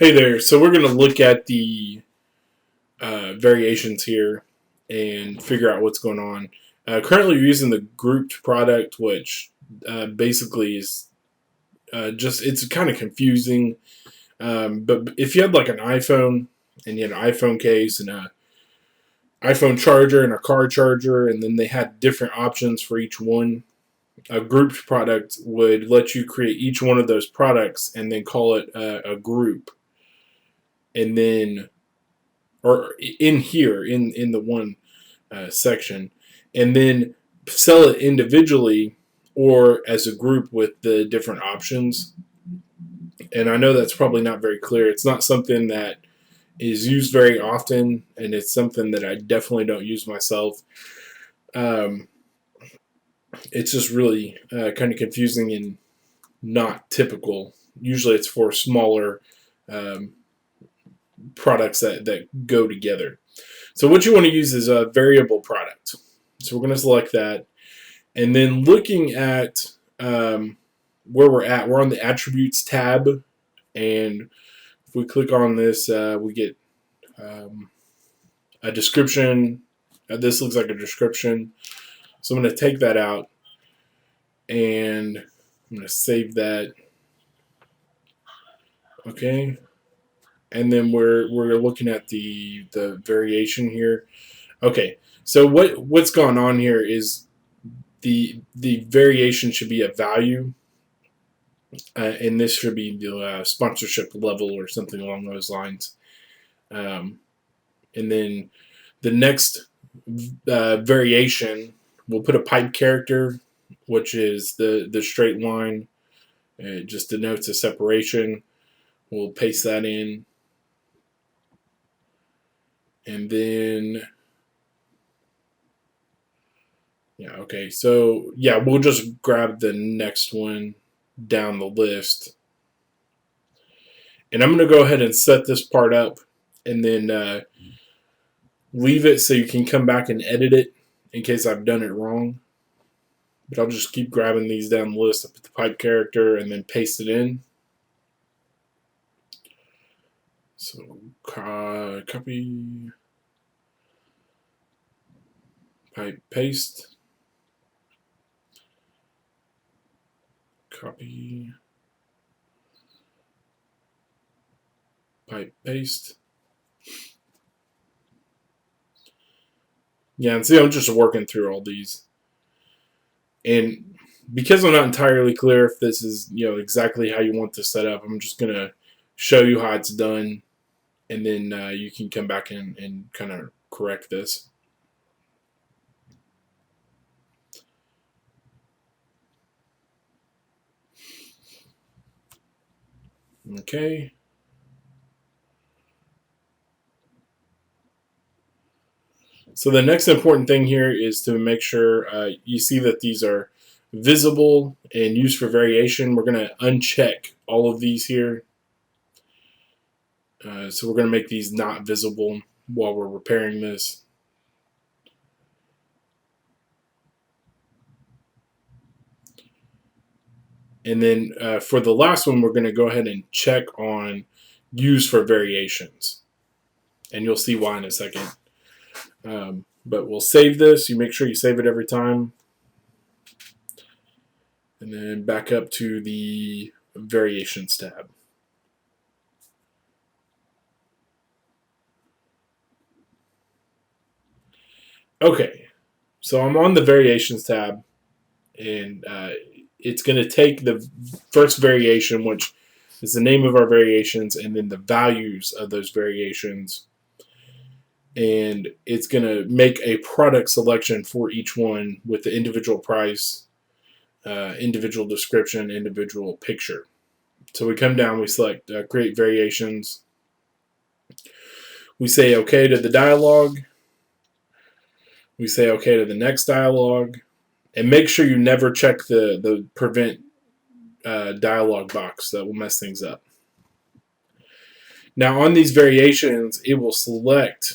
Hey there, so we're going to look at the variations here and figure out what's going on. Currently we're using the grouped product, which basically is it's kind of confusing. But if you had like an iPhone and you had an iPhone case and a iPhone charger and a car charger, and then they had different options for each one, a grouped product would let you create each one of those products and then call it a group. And then or in here in the one section, and then sell it individually or as a group with the different options. And I know that's probably not very clear. It's not something that is used very often, and it's something that I definitely don't use myself. Um, it's just really kind of confusing and not typical. Usually, it's for smaller um, products that go together. So what you want to use is a variable product. So we're going to select that. And then looking at where we're at, we're on the attributes tab. And if we click on this, we get a description. This looks like a description. So I'm going to take that out and I'm going to save that. Okay. And then we're looking at the variation here. Okay. So what's going on here is the variation should be a value, and this should be the sponsorship level or something along those lines. And then the next variation, we'll put a pipe character, which is the straight line. It just denotes a separation. We'll paste that in, and then yeah, okay. So yeah, we'll just grab the next one down the list. And I'm going to go ahead and set this part up and then leave it so you can come back and edit it in case I've done it wrong. But I'll just keep grabbing these down the list. I put the pipe character and then paste it in. So copy, pipe, paste, copy, pipe, paste. Yeah, and see, I'm just working through all these. And because I'm not entirely clear if this is, exactly how you want this set up, I'm just going to show you how it's done. And then you can come back and kind of correct this. Okay. So the next important thing here is to make sure you see that these are visible and used for variation. We're going to uncheck all of these here. So we're going to make these not visible while we're repairing this. And then for the last one, we're going to go ahead and check on use for variations. And you'll see why in a second. But we'll save this. You make sure you save it every time. And then back up to the variations tab. Okay, so I'm on the variations tab, and it's going to take the first variation, which is the name of our variations, and then the values of those variations. And it's going to make a product selection for each one with the individual price, individual description, individual picture. So we come down, we select create variations. We say OK to the dialog. We say OK to the next dialog. And make sure you never check the prevent dialog box. That will mess things up. Now on these variations, it will select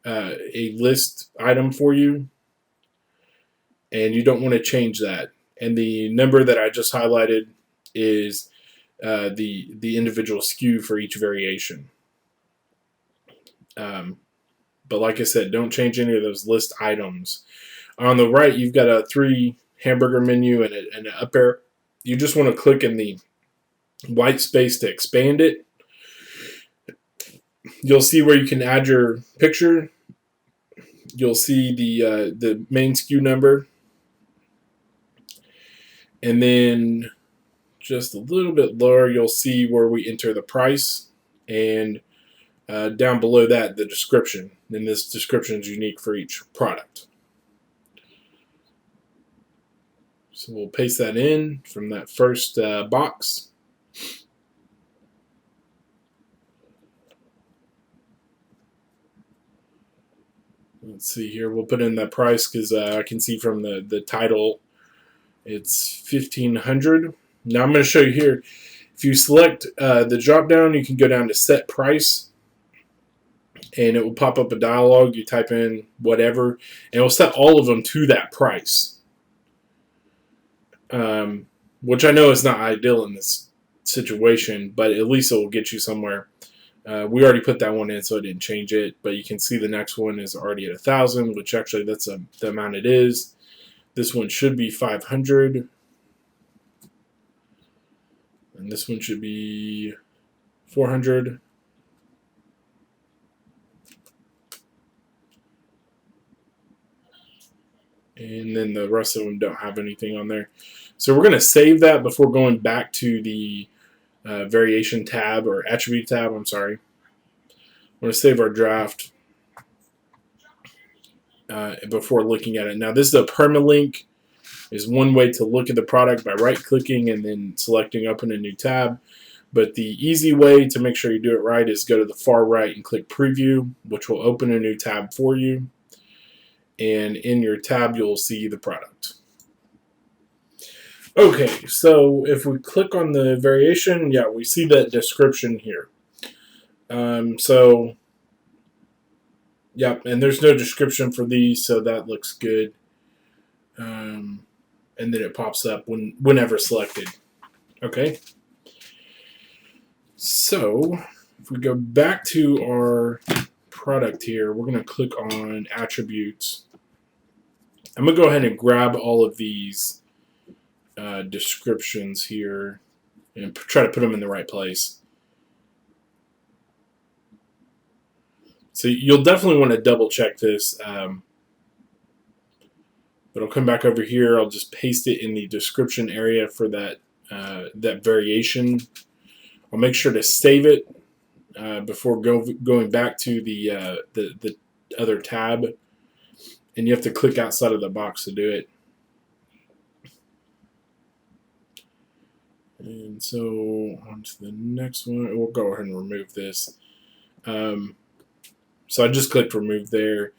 a list item for you, and you don't want to change that. And the number that I just highlighted is the individual SKU for each variation. But like I said, don't change any of those list items. On the right, you've got a 3 hamburger menu and an up arrow. You just want to click in the white space to expand it. You'll see where you can add your picture. You'll see the main SKU number. And then just a little bit lower, you'll see where we enter the price. And down below that, the description. And this description is unique for each product. So we'll paste that in from that first box. Let's see here. We'll put in that price because I can see from the title it's $1,500. Now I'm going to show you here. If you select the drop down, you can go down to set price, and it will pop up a dialog. You type in whatever, and it will set all of them to that price, which I know is not ideal in this situation, but at least it will get you somewhere. We already put that one in, so I didn't change it. But you can see the next one is already at 1,000, which actually that's the amount it is. This one should be 500, and this one should be 400. And then the rest of them don't have anything on there. So we're going to save that before going back to the variation tab or attribute tab. I'm sorry. We're going to save our draft before looking at it. Now this is a permalink. Is one way to look at the product by right-clicking and then selecting open a new tab. But the easy way to make sure you do it right is go to the far right and click preview, which will open a new tab for you. And in your tab, you'll see the product. Okay, so if we click on the variation, yeah, we see that description here. So, yep, and there's no description for these, so that looks good. And then it pops up whenever selected. Okay. So, if we go back to our product here, we're going to click on attributes. I'm going to go ahead and grab all of these descriptions here and try to put them in the right place. So you'll definitely want to double check this. But I'll come back over here. I'll just paste it in the description area for that that variation. I'll make sure to save it before going back to the other tab. And you have to click outside of the box to do it. And so on to the next one. We'll go ahead and remove this. So I just clicked remove there,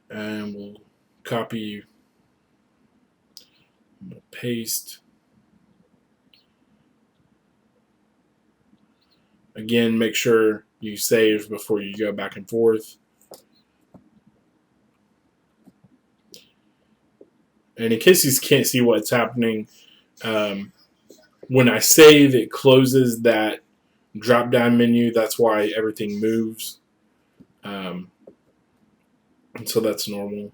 and we'll copy, we'll paste. Again, make sure you save before you go back and forth. And in case you can't see what's happening, when I save, it closes that drop-down menu. That's why everything moves. And so that's normal.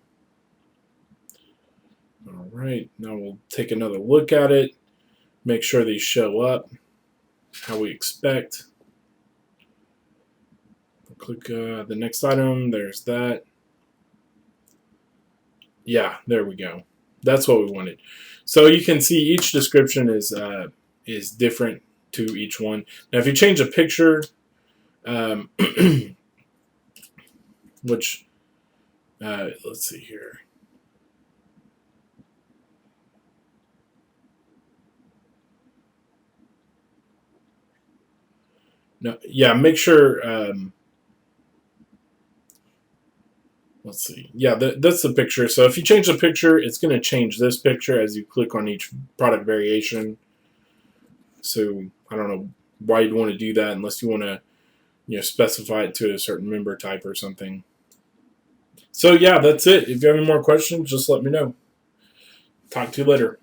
All right, now we'll take another look at it. Make sure these show up how we expect. Click the next item. There's that. Yeah, there we go. That's what we wanted. So you can see each description is different to each one. Now, if you change a picture, which let's see here. No, yeah, make sure. Let's see. Yeah, that's the picture. So if you change the picture, it's going to change this picture as you click on each product variation. So I don't know why you'd want to do that unless you want to, specify it to a certain member type or something. So yeah, that's it. If you have any more questions, just let me know. Talk to you later.